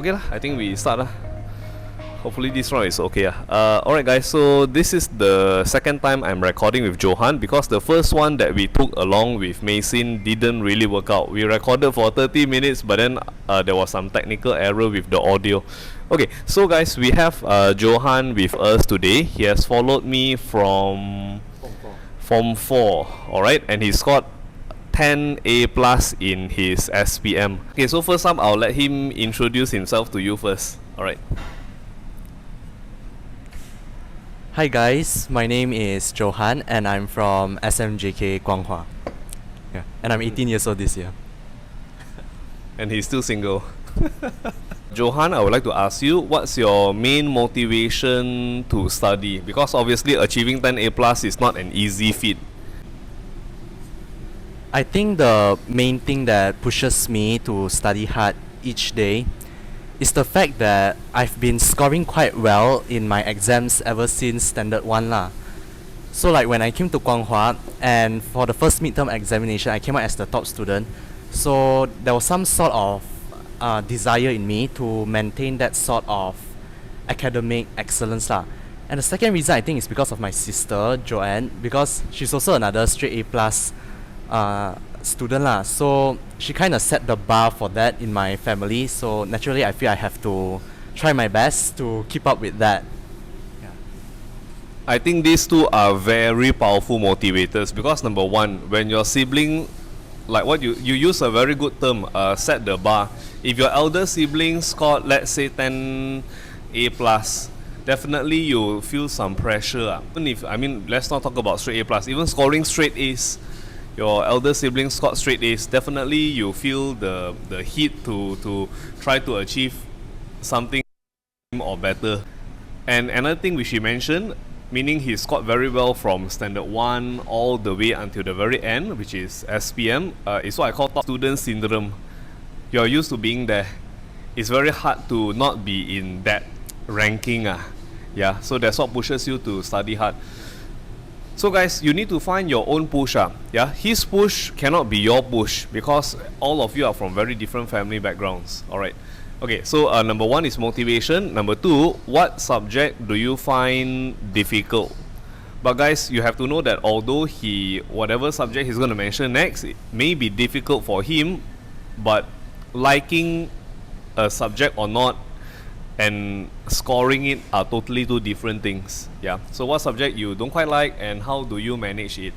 Okay lah, I think we start lah. Hopefully this round is okay. Alright guys, so this is the second time I'm recording with Johan because the first one that we took along with Mason didn't really work out. We recorded for 30 minutes but then there was some technical error with the audio. Okay, so guys, we have Johan with us today. He has followed me from Form 4, alright, and he scored 10 A plus in his SPM. Okay, so first up, I'll let him introduce himself to you first. Alright. Hi guys, my name is Johan and I'm from SMJK Guanghua. Yeah, and I'm 18 years old this year. And he's still single. Johan, I would like to ask you, what's your main motivation to study? Because obviously achieving 10 A plus is not an easy feat. I think the main thing that pushes me to study hard each day is the fact that I've been scoring quite well in my exams ever since Standard 1 lah. So like when I came to Guanghua and for the first midterm examination I came out as the top student. So there was some sort of desire in me to maintain that sort of academic excellence lah. And the second reason I think is because of my sister Joanne, because she's also another straight A plus student lah. So she kind of set the bar for that in my family, so naturally I feel I have to try my best to keep up with that. I think these two are very powerful motivators because number one, when your sibling, like what you use a very good term, set the bar. If your elder sibling scored, let's say 10 A plus, definitely you feel some pressure. Even if, I mean, let's not talk about straight A plus, even scoring straight A's, your elder sibling scored straight A's, definitely you feel the heat to try to achieve something or better. And another thing which he mentioned, meaning he scored very well from Standard 1 all the way until the very end, which is SPM, is what I call top student syndrome. You're used to being there. It's very hard to not be in that ranking. Yeah, so that's what pushes you to study hard. So guys, you need to find your own push. Yeah, his push cannot be your push because all of you are from very different family backgrounds. Alright. Okay, so number one is motivation. Number two, what subject do you find difficult? But guys, you have to know that although whatever subject he's going to mention next, it may be difficult for him, but liking a subject or not and scoring it are totally two different things. Yeah. So what subject you don't quite like and how do you manage it?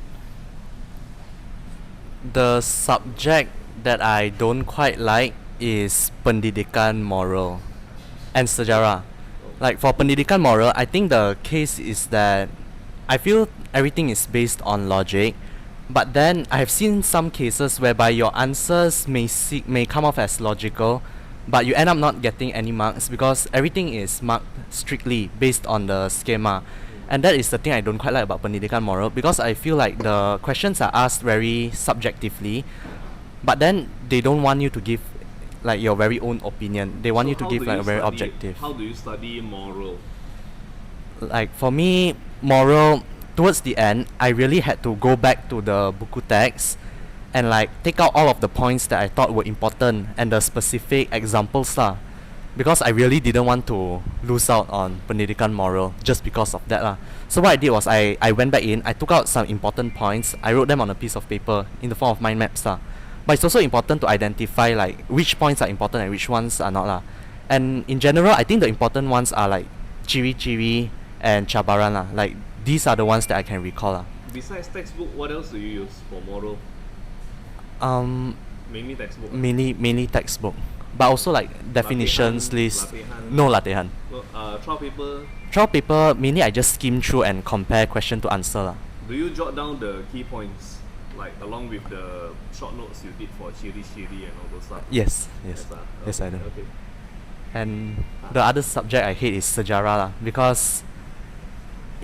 The subject that I don't quite like is Pendidikan Moral and Sejarah. Like for Pendidikan Moral, I think the case is that I feel everything is based on logic, but then I have seen some cases whereby your answers may come off as logical, but you end up not getting any marks because everything is marked strictly based on the schema. And that is the thing I don't quite like about Pendidikan Moral, because I feel like the questions are asked very subjectively, but then they don't want you to give like your very own opinion. They want you to give like a very objective. How do you study moral? Like for me, moral, towards the end, I really had to go back to the buku text and like take out all of the points that I thought were important and the specific examples lah, because I really didn't want to lose out on Pendidikan Moral just because of that lah. So what I did was I went back in, I took out some important points, I wrote them on a piece of paper in the form of mind maps lah. But it's also important to identify like which points are important and which ones are not lah. And in general, I think the important ones are like ciri-ciri and cabaran lah. Like these are the ones that I can recall lah. Besides textbook, what else do you use for moral? Mainly textbook. Mainly textbook, but also like definitions list. No latihan. Trial paper mainly I just skim through and compare question to answer lah. Do you jot down the key points, like along with the short notes you did for ciri-ciri and all those stuff? Yes, I do. Okay. And the other subject I hate is Sejarah lah, because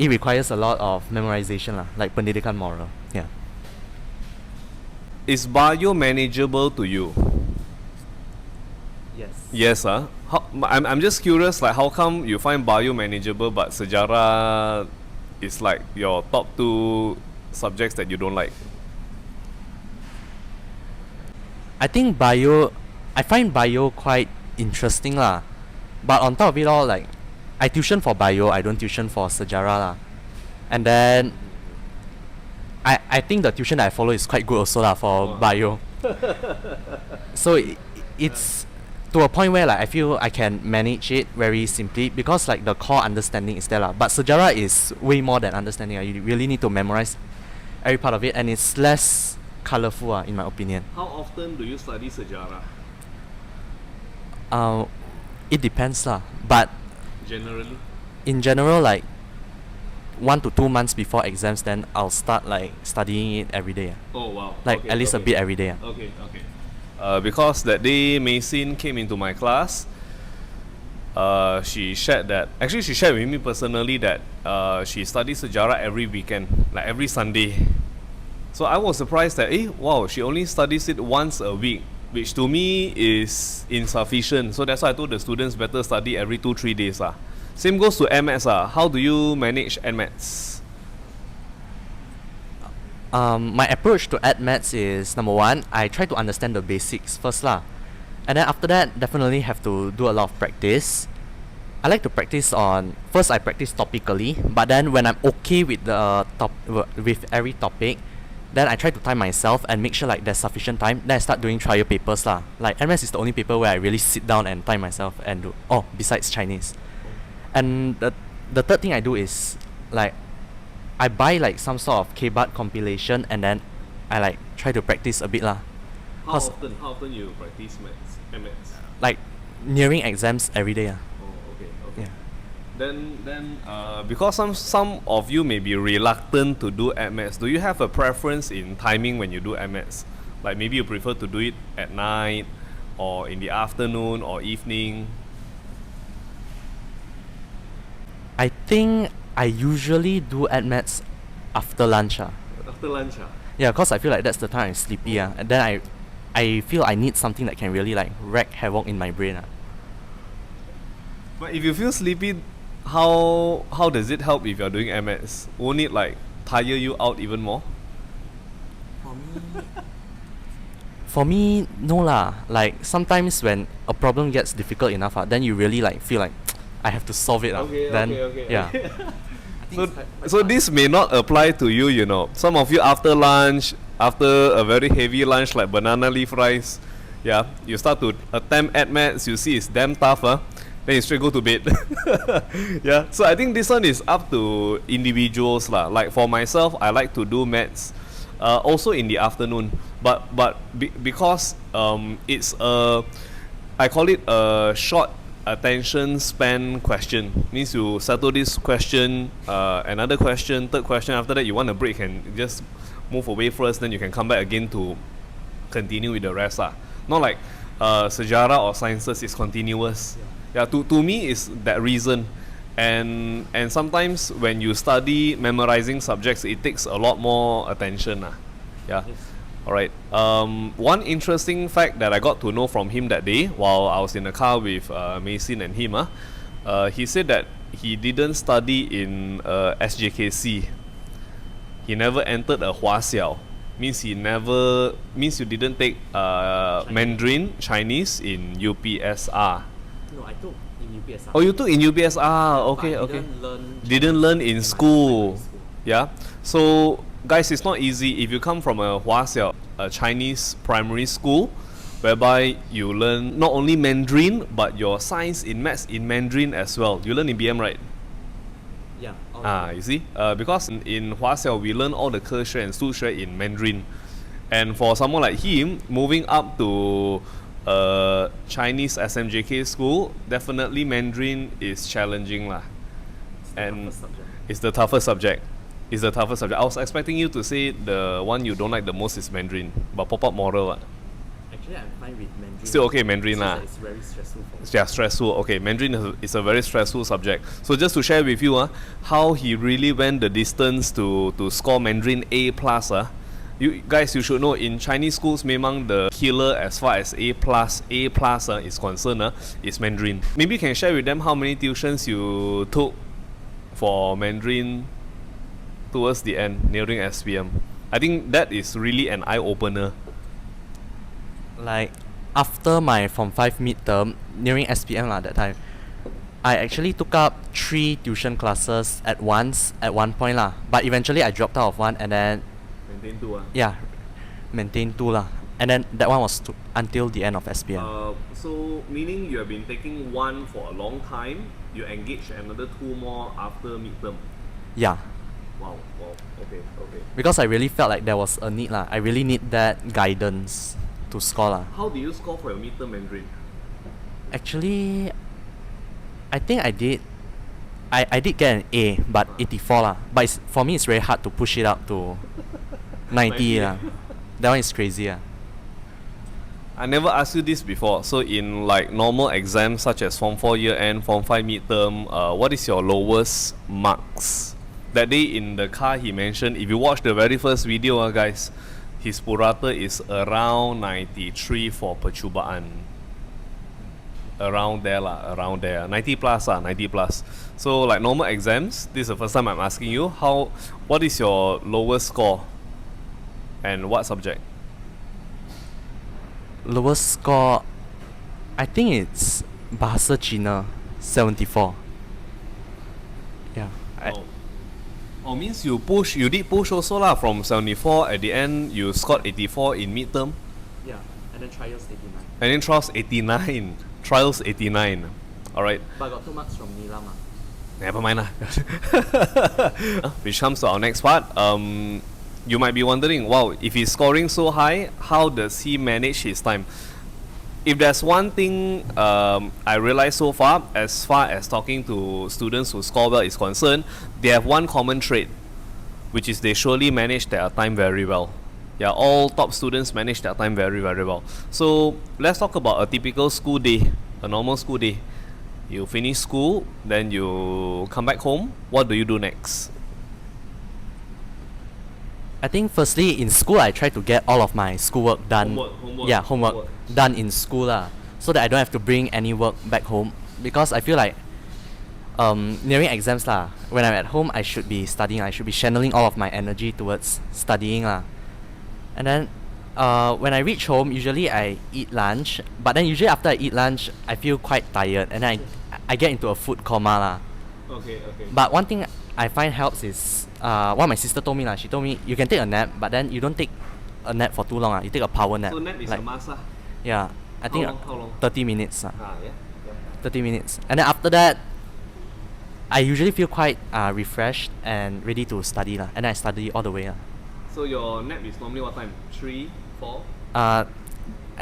it requires a lot of memorization lah, like Pendidikan Moral. Yeah. Is bio manageable to you? Yes. Yes, I'm just curious, like how come you find bio manageable but Sejarah is like your top two subjects that you don't like? I find bio quite interesting lah. But on top of it all, like, I tuition for bio, I don't tuition for sejarah lah. And then I think the tuition that I follow is quite good also lah for bio. So it's to a point where like I feel I can manage it very simply because like the core understanding is there lah. But sejarah is way more than understanding. You really need to memorize every part of it, and it's less colourful in my opinion. How often do you study sejarah? It depends lah. But Generally? in general, like 1 to 2 months before exams, then I'll start like studying it every day. Oh wow. Like Okay, at least a bit every day. Okay. Because that day Maysin came into my class, she shared with me personally that she studies sejarah every weekend, like every Sunday. So I was surprised that wow, she only studies it once a week, which to me is insufficient. So that's why I told the students better study every 2-3 days. Same goes to MAths. How do you manage MAths? My approach to maths is, number one, I try to understand the basics first lah. And then after that, definitely have to do a lot of practice. I like to practice first I practice topically, but then when I'm okay with with every topic, then I try to time myself and make sure like there's sufficient time. Then I start doing trial papers lah. Like MS is the only paper where I really sit down and time myself and do. Besides Chinese. And the third thing I do is like I buy like some sort of K-Bar compilation and then I like try to practice a bit lah. How often you practice MAths? Like nearing exams every day. Okay. Yeah. Then because some of you may be reluctant to do MAths, do you have a preference in timing when you do MAths? Like maybe you prefer to do it at night or in the afternoon or evening? I think I usually do maths after lunch. After lunch? Yeah, cause I feel like that's the time I'm sleepy. And then I feel I need something that can really like wreak havoc in my brain. But if you feel sleepy, how does it help if you're doing MS? Won't it like tire you out even more? For me, no lah. Like sometimes when a problem gets difficult enough, then you really like feel like I have to solve it. Okay. Yeah. So this may not apply to you, you know. Some of you after lunch, after a very heavy lunch like banana leaf rice, yeah, you start to attempt maths, you see it's damn tough, then you straight go to bed. Yeah, so I think this one is up to individuals lah. Like for myself, I like to do maths also in the afternoon, but because it's I call it a short attention span question. Means you settle this question, another question, third question. After that, you want a break and just move away first. Then you can come back again to continue with the rest. Not like sejarah or sciences is continuous. Yeah, to me is that reason. And sometimes when you study memorizing subjects, it takes a lot more attention. Yeah. Yes. Alright. One interesting fact that I got to know from him that day while I was in the car with Maysin and him, he said that he didn't study in SJKC. He never entered a Huasiao. Means you didn't take Mandarin Chinese in UPSR. No, I took in UPSR. Oh, you took in UPSR. Okay. Didn't learn in school. Yeah. So guys, it's not easy if you come from a Huasiao, a Chinese primary school, whereby you learn not only Mandarin but your science in maths in Mandarin as well. You learn in BM, right? Yeah. You see, because in Huasiao we learn all the Khor Er and Su Er in Mandarin, and for someone like him moving up to Chinese SMJK school, definitely Mandarin is challenging lah, and it's the toughest subject. I was expecting you to say the one you don't like the most is Mandarin, but pop-up model. Actually, I'm fine with Mandarin. Still okay, Mandarin lah. It's very stressful for me. Yeah, stressful. Okay, Mandarin is a very stressful subject. So just to share with you, how he really went the distance to score Mandarin A+. You guys, you should know in Chinese schools, memang the killer as far as A+ is concerned, is Mandarin. Maybe you can share with them how many tuitions you took for Mandarin towards the end, nearing SPM. I think that is really an eye-opener. Like after my Form 5 midterm, nearing SPM that time, I actually took up 3 tuition classes at once at one point lah. But eventually I dropped out of one and then Maintain two. yeah, maintained 2 lah. And then that one was until the end of SPM. So meaning you have been taking one for a long time, you engage another 2 more after midterm. Yeah. Wow, okay. Because I really felt like there was a need lah. I really need that guidance to score lah. How do you score for your midterm Mandarin? Actually, I think I did. I did get an A, but 84 lah. But for me, it's very hard to push it up to 90 lah. That one is crazy lah. I never asked you this before. So in like normal exams such as Form 4 year end, Form 5 midterm, what is your lowest marks? That day in the car he mentioned, if you watch the very first video guys, his purata is around 93 for percubaan. Around there 90 plus 90 plus. So like normal exams, this is the first time I'm asking you, what is your lowest score and what subject? Lowest score, I think it's Bahasa Cina, 74. Yeah. Means you did push also lah, from 74 at the end you scored 84 in midterm. Yeah, and then trials 89. And then trials 89. Alright. But I got 2 marks from Nila ma. Never mind lah. Which comes to our next part. You might be wondering, wow, if he's scoring so high, how does he manage his time? If there's one thing I realized so far as talking to students who score well is concerned, they have one common trait, which is they surely manage their time very well. Yeah, all top students manage their time very, very well. So let's talk about a typical school day, a normal school day. You finish school, then you come back home. What do you do next? I think firstly in school I try to get all of my schoolwork done. Homework done in school lah, so that I don't have to bring any work back home. Because I feel like nearing exams lah, when I'm at home I should be studying. I should be channeling all of my energy towards studying lah. And then when I reach home, usually I eat lunch. But then usually after I eat lunch, I feel quite tired, and then I get into a food coma lah. Okay. But one thing I find helps is what my sister told me lah. She told me you can take a nap, but then you don't take a nap for too long lah. You take a power nap. So nap is like, a must lah. Yeah, I think How long? 30 minutes lah. Yeah. 30 minutes. And then after that, I usually feel quite refreshed and ready to study lah. And then I study all the way lah. So your nap is normally what time? 3, 4? I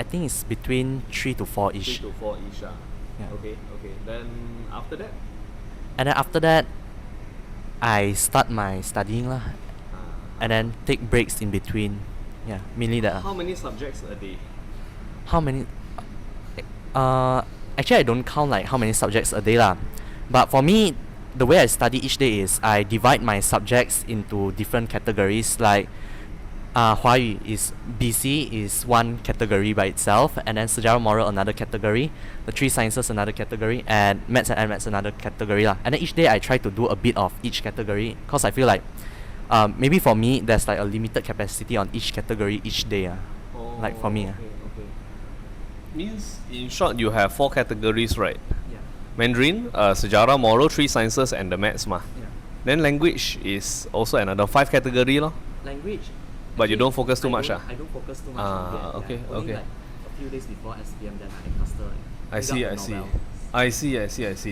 think it's between 3 to 4 ish. 3 to 4 ish. Yeah. Okay. Then after that? And then after that, I start my studying lah. And then take breaks in between. Yeah, mainly that. How many subjects a day? How many? Actually I don't count like how many subjects a day lah. But for me, the way I study each day is I divide my subjects into different categories. Like 华语 is BC is one category by itself, and then Sejarah Moral another category, the 3 sciences another category, and Maths and Maths another category lah. And then each day I try to do a bit of each category, cause I feel like maybe for me there's like a limited capacity on each category each day like for me. Okay. Means in short you have 4 categories, right? Yeah. Mandarin, Sejarah, Moral, 3 sciences, and the Maths ma. Yeah. Then language is also another 5 category lor. Language. But you don't focus too much I don't focus too much on that. Okay. Only like a few days before SPM then I cluster I see.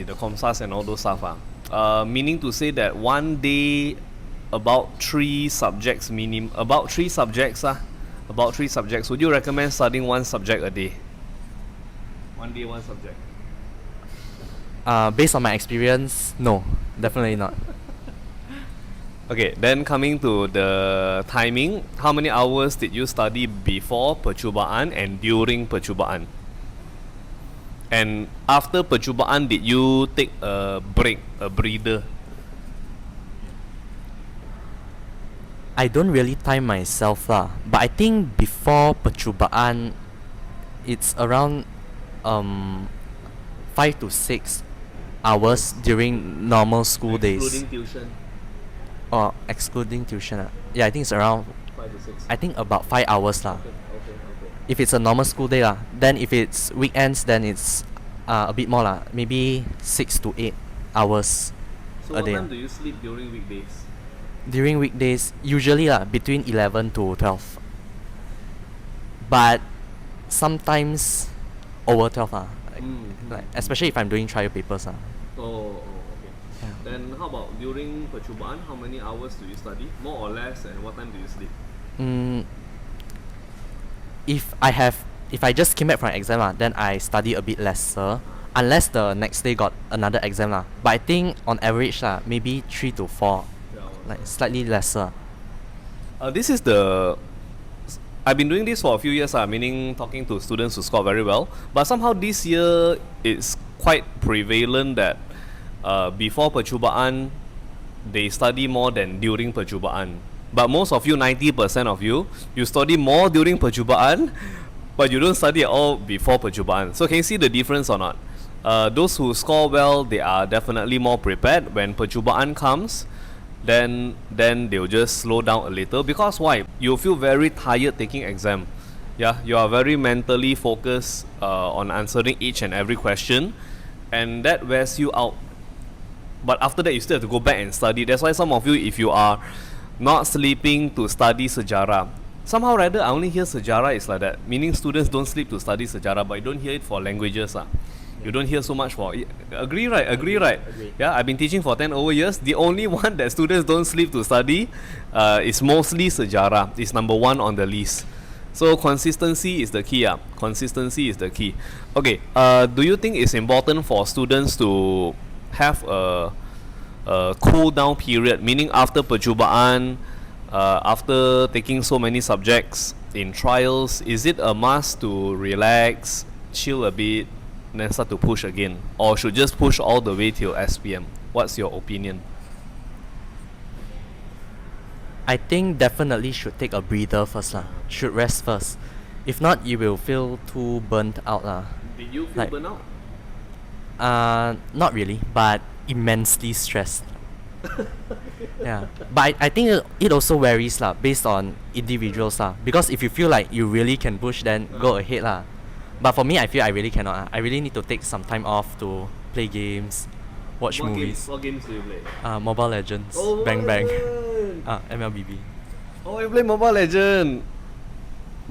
The Comsas and all those stuff. Meaning to say that one day about 3 subjects about 3 subjects. Would you recommend studying 1 subject a day? One day, 1 subject. Based on my experience, no, definitely not. Okay, then coming to the timing, how many hours did you study before percubaan and during percubaan? And after percubaan, did you take a break, a breather? I don't really time myself lah, but I think before percubaan, it's around 5 to 6 hours during normal school days. Excluding tuition. Or excluding tuition. Yeah, I think it's around 5 to 6. I think about 5 hours lah. Okay. If it's a normal school day lah. Then if it's weekends, then it's A bit more lah, maybe 6 to 8 hours So a what day. time do you sleep during weekdays? During weekdays, usually between 11 to 12. But sometimes over 12 like, especially if I'm doing trial papers Oh, okay. Yeah. Then how about during percubaan? How many hours do you study? More or less, and what time do you sleep? If I just came back from exam then I study a bit lesser, unless the next day got another exam But I think on average maybe 3 to 4, like slightly lesser. This is I've been doing this for a few years, meaning talking to students who score very well. But somehow this year it's quite prevalent that before percubaan they study more than during percubaan. But most of you, 90% of you study more during percubaan, but you don't study at all before percubaan. So can you see the difference or not? Those who score well, they are definitely more prepared. When percubaan comes, then they'll just slow down a little. Because why? You feel very tired taking exam. Yeah, you are very mentally focused on answering each and every question, and that wears you out. But after that, you still have to go back and study. That's why some of you, if you are not sleeping to study sejarah, somehow rather I only hear sejarah is like that, meaning students don't sleep to study sejarah, but you don't hear it for languages. You don't hear so much for agree, right? Agree. Yeah, I've been teaching for 10 over years. The only one that students don't sleep to study is mostly sejarah. It's number one on the list. So consistency is the key. Consistency is the key. Okay, do you think it's important for students to have a cool down period, meaning after percubaan, after taking so many subjects in trials, is it a must to relax, chill a bit, then start to push again, or should just push all the way till SPM? What's your opinion? I think definitely should take a breather first should rest first. If not, you will feel too burnt out Did you feel like, burnout? Not really, but immensely stressed. Yeah, but I think it also varies based on individuals because if you feel like you really can push, then go ahead But for me, I feel I really cannot. I really need to take some time off to play games, watch movies. What games do you play? Mobile Legends, Oh, Bang Bang, Legend! MLBB. Oh, you play Mobile Legend.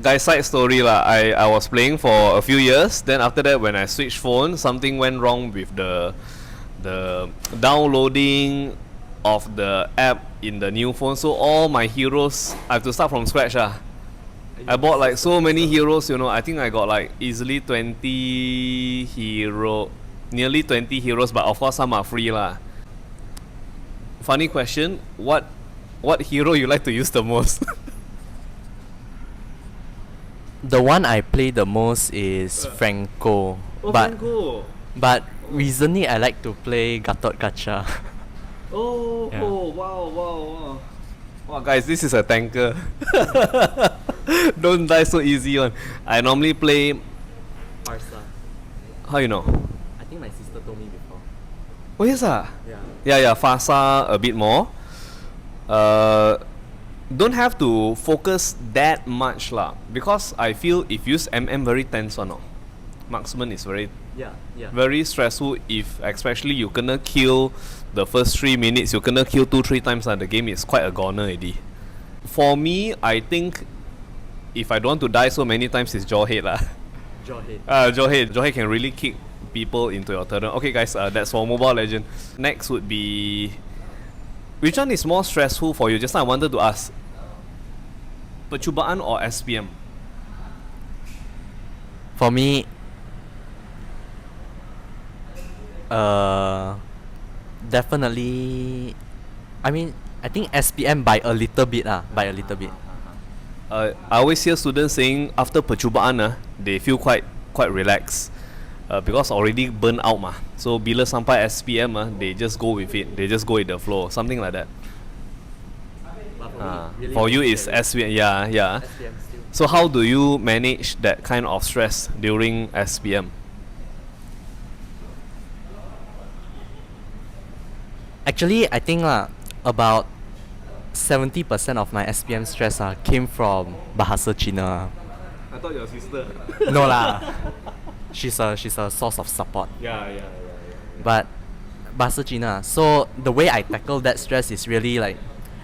Guys, side story I was playing for a few years. Then after that, when I switched phone, something went wrong with the downloading of the app in the new phone. So all my heroes, I have to start from scratch. I bought like so many heroes. I think I got like easily 20 nearly 20 heroes. But of course, some are free Funny question. What hero you like to use the most? The one I play the most is Franco. Franco. But recently I like to play Gatot Kacha. Yeah. Wow. Wow, guys, this is a tanker. Don't die so easy one. I normally play. Bahasa. How you know? I think my sister told me before. Oh yes Yeah, Fasa a bit more. Don't have to focus that much because I feel if you use MM very tense or not. Marksman is very very stressful. If especially you gonna kill the first 3 minutes, you gonna kill 2-3 times the game is quite a goner already. For me, I think if I don't want to die so many times, it's Jawhead Jawhead can really kick people into your turret. Okay guys, that's for Mobile Legend. Next would be, which one is more stressful for you? Just now I wanted to ask, percubaan or SPM? For me, definitely. I think SPM by a little bit I always hear students saying after percubaan they feel quite relaxed because already burnt out So bila sampai SPM they just go with it. They just go with the flow, something like that. For you is SPM, yeah. SPM still. So how do you manage that kind of stress during SPM? Actually, I think about 70% of my SPM stress came from Bahasa Cina. I thought your sister. No lah. she's a source of support. Yeah. But Bahasa Cina. So the way I tackle that stress is really like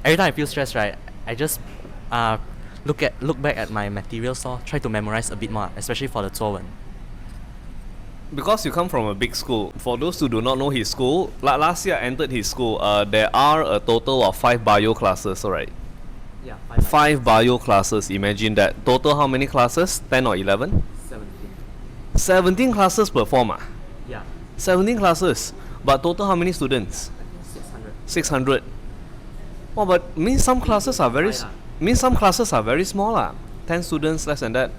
every time I feel stressed, right? I just look back at my materials, or try to memorize a bit more, especially for the 作文. Because you come from a big school, for those who do not know his school, last year I entered his school, there are a total of 5 bio classes, alright? Yeah, 5 bio classes, imagine that. Total how many classes? 10 or 11? 17. 17 classes per form. Yeah, 17 classes. But total how many students? I think 600. 600. Oh, but means some classes are very small. 10 students, less than that.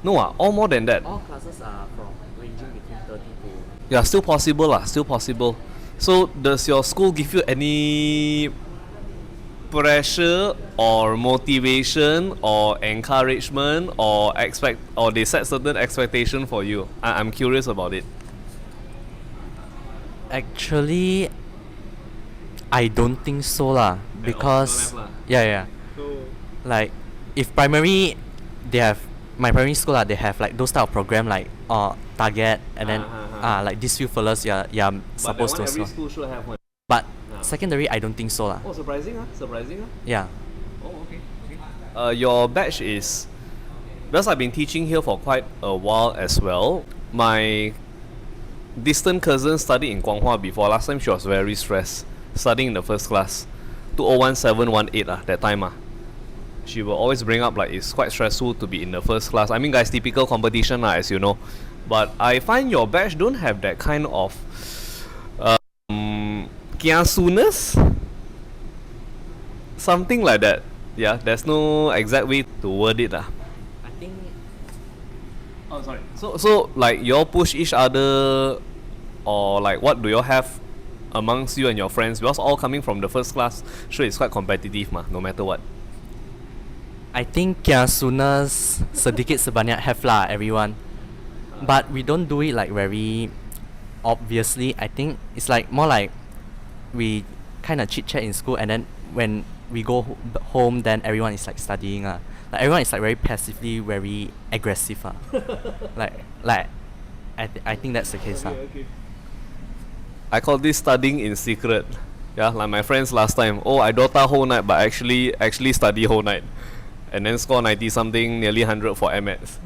No, all more than that. All classes are from ranging between 30 to. Yeah, still possible. So does your school give you any pressure or motivation or encouragement or they set certain expectation for you? I'm curious about it. Actually, I don't think so lah, because don't have lah. yeah. Like if primary, they have my primary school they have like those type of program like target, and then like these few fellas you're supposed to. Every school should have one. But secondary, I don't think so lah. Oh, surprising. Yeah. Oh, okay. Your batch is, because I've been teaching here for quite a while as well. My distant cousin studied in Guanghua before. Last time she was very stressed studying in the first class, 2017-18 that time. She will always bring up like it's quite stressful to be in the first class. I mean, guys, typical competition as you know. But I find your batch don't have that kind of kiasuness, something like that. Yeah, there's no exact way to word it. I think. Oh, sorry. So like you all push each other, or like what do you all have amongst you and your friends? Because all coming from the first class, sure it's quite competitive no matter what. I think kiasunas sedikit sebanyak have lah everyone, but we don't do it like very obviously. I think it's like more like we kind of chit chat in school, and then when we go home, then everyone is like studying. Like everyone is like very passively very aggressive. like I think that's the case. Okay. I call this studying in secret. Yeah, like my friends last time. Oh, I Dota whole night, but actually study whole night, and then score 90 something, nearly 100 for MS.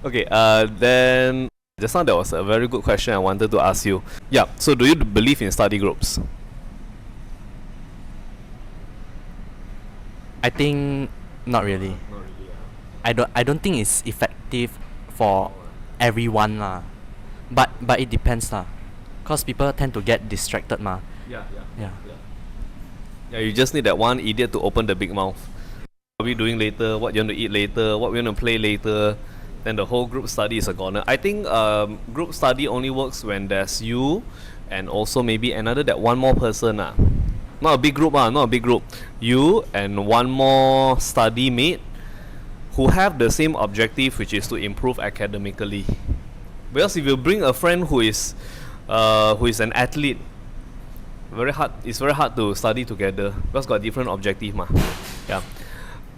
Okay. Then just now there was a very good question I wanted to ask you. Yeah. So do you believe in study groups? I think not really. Not really. I don't think it's effective for everyone lah. But it depends lah, cause people tend to get distracted ma. Yeah. Yeah. You just need that one idiot to open the big mouth. What are we doing later? What you want to eat later? What we want to play later? Then the whole group study is a goner. I think group study only works when there's you and also maybe that one more person. Not a big group. You and one more study mate who have the same objective, which is to improve academically. Because if you bring a friend who is an athlete, it's very hard to study together because got different objective Yeah.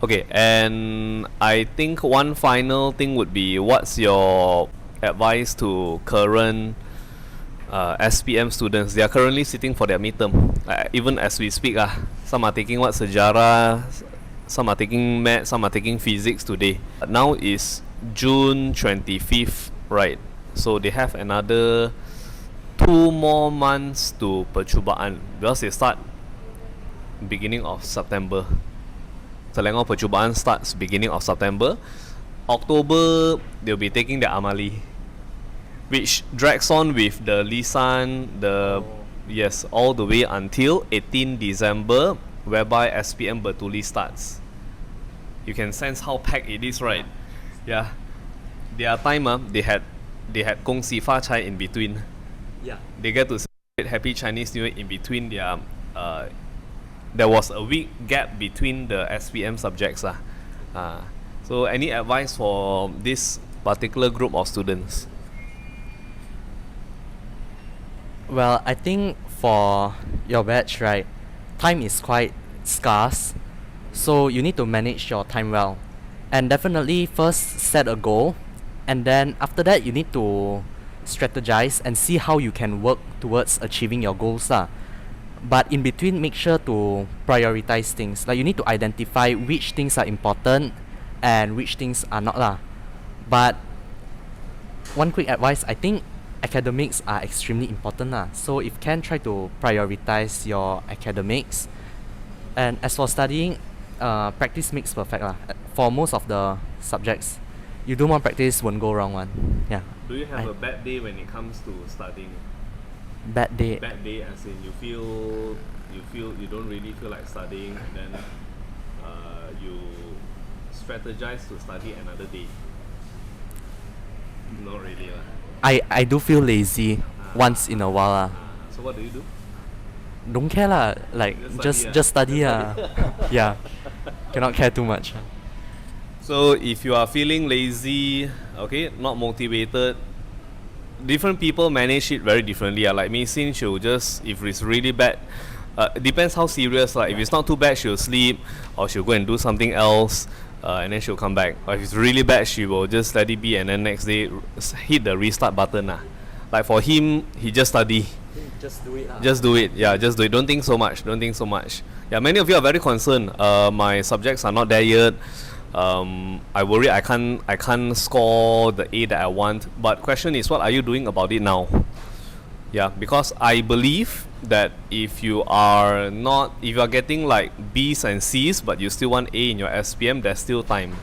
Okay, and I think one final thing would be, what's your advice to current SPM students? They are currently sitting for their midterm. Even as we speak, some are taking sejarah, some are taking math, some are taking physics today. Now is June 25th, right? So they have another 2 more months to percubaan, because they start beginning of September. Selangor percubaan starts beginning of September. October they'll be taking the amali, which drags on with the lisan, yes, all the way until 18 December, whereby SPM Betuli starts. You can sense how packed it is, right? Yeah. Their time they had Gong Si Fa Chai in between. Yeah. They get to celebrate Happy Chinese New Year in between their there was a week gap between the SPM subjects. So any advice for this particular group of students? Well, I think for your batch, right, time is quite scarce, so you need to manage your time well. And definitely first set a goal And then after that, you need to strategize and see how you can work towards achieving your goals lah. But in between, make sure to prioritize things. Like you need to identify which things are important and which things are not lah. But one quick advice, I think academics are extremely important lah. So if can, try to prioritize your academics. And as for studying, practice makes perfect lah. For most of the subjects, you do more practice, won't go wrong one. Yeah. Do you have a bad day when it comes to studying? Bad day. Bad day as in you don't really feel like studying, and then you strategize to study another day. Not really lah. I do feel lazy once in a while lah. So what do you do? Don't care lah. Like just study lah. Yeah. Cannot care too much. So if you are feeling lazy, okay, not motivated, different people manage it very differently. Like me, since she'll just, if it's really bad, it depends how serious. Like if it's not too bad, she'll sleep or she'll go and do something else, and then she'll come back. Or if it's really bad, she will just let it be and then next day hit the restart button. Like for him, he just study. Just do it lah. Just do it. Yeah, just do it. Don't think so much. Don't think so much. Yeah, many of you are very concerned. My subjects are not there yet. I worry I can't score the A that I want. But question is, what are you doing about it now? Yeah, because I believe that if you are getting like B's and C's but you still want A in your SPM, there's still time.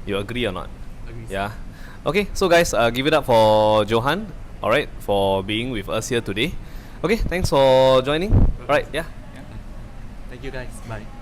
You agree or not? Agree. Yeah. Okay, so guys, give it up for Johan, alright, for being with us here today. Okay, thanks for joining. Alright, yeah. Thank you guys. Bye.